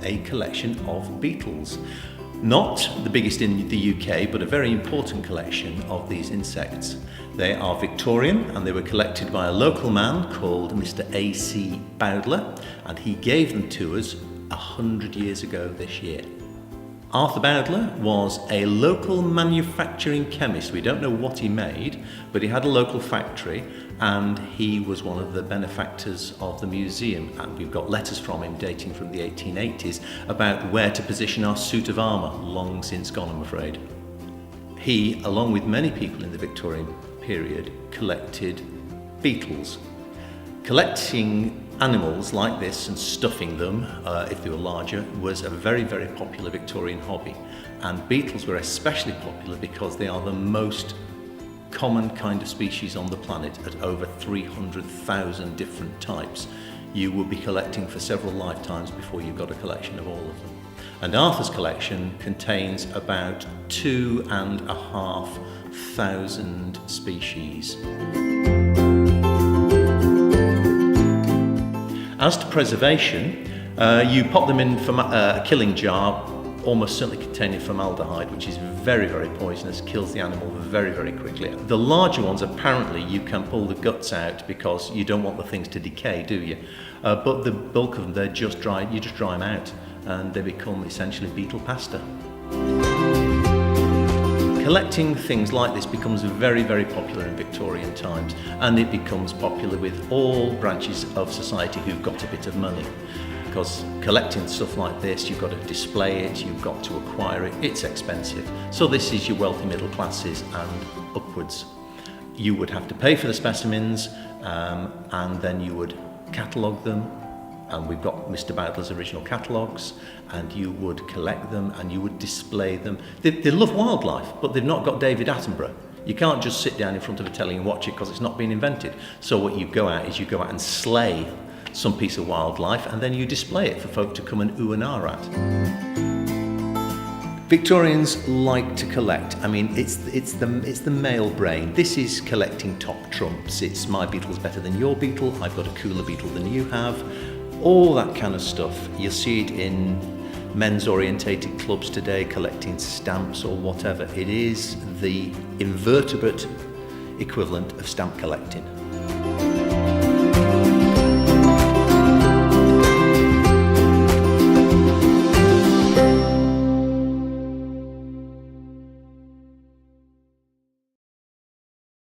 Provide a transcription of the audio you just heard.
a collection of beetles. Not the biggest in the UK, but a very important collection of these insects. They are Victorian and they were collected by a local man called Mr. A.C. Bowdler, and he gave them to us 100 years ago this year. Arthur Bowdler was a local manufacturing chemist. We don't know what he made, but he had a local factory and he was one of the benefactors of the museum. And we've got letters from him dating from the 1880s about where to position our suit of armour, long since gone, I'm afraid. He, along with many people in the Victorian period, collected beetles. Collecting animals like this and stuffing them, if they were larger, was a very, very popular Victorian hobby. And beetles were especially popular because they are the most common kind of species on the planet at over 300,000 different types. You would be collecting for several lifetimes before you got a collection of all of them. And Arthur's collection contains about 2,500 species. As to preservation, you pop them in a killing jar, almost certainly containing formaldehyde, which is very, very poisonous, kills the animal very, very quickly. The larger ones, apparently, you can pull the guts out because you don't want the things to decay, do you? But the bulk of them, they're just dry. You just dry them out, and they become essentially beetle pasta. Collecting things like this becomes very, very popular in Victorian times, and it becomes popular with all branches of society who've got a bit of money. Because collecting stuff like this, you've got to display it, you've got to acquire it, it's expensive. So this is your wealthy middle classes and upwards. You would have to pay for the specimens, and then you would catalogue them. And we've got Mr. Bowdler's original catalogues, and you would collect them and you would display them. They love wildlife, but they've not got David Attenborough. You can't just sit down in front of a telly and watch it because it's not been invented. So what you go out and slay some piece of wildlife, and then you display it for folk to come and ooh and ah at. Victorians like to collect. I mean, it's the male brain. This is collecting top trumps. It's my beetle's better than your beetle. I've got a cooler beetle than you have. All that kind of stuff. You'll see it in men's orientated clubs today, collecting stamps or whatever. It is the invertebrate equivalent of stamp collecting.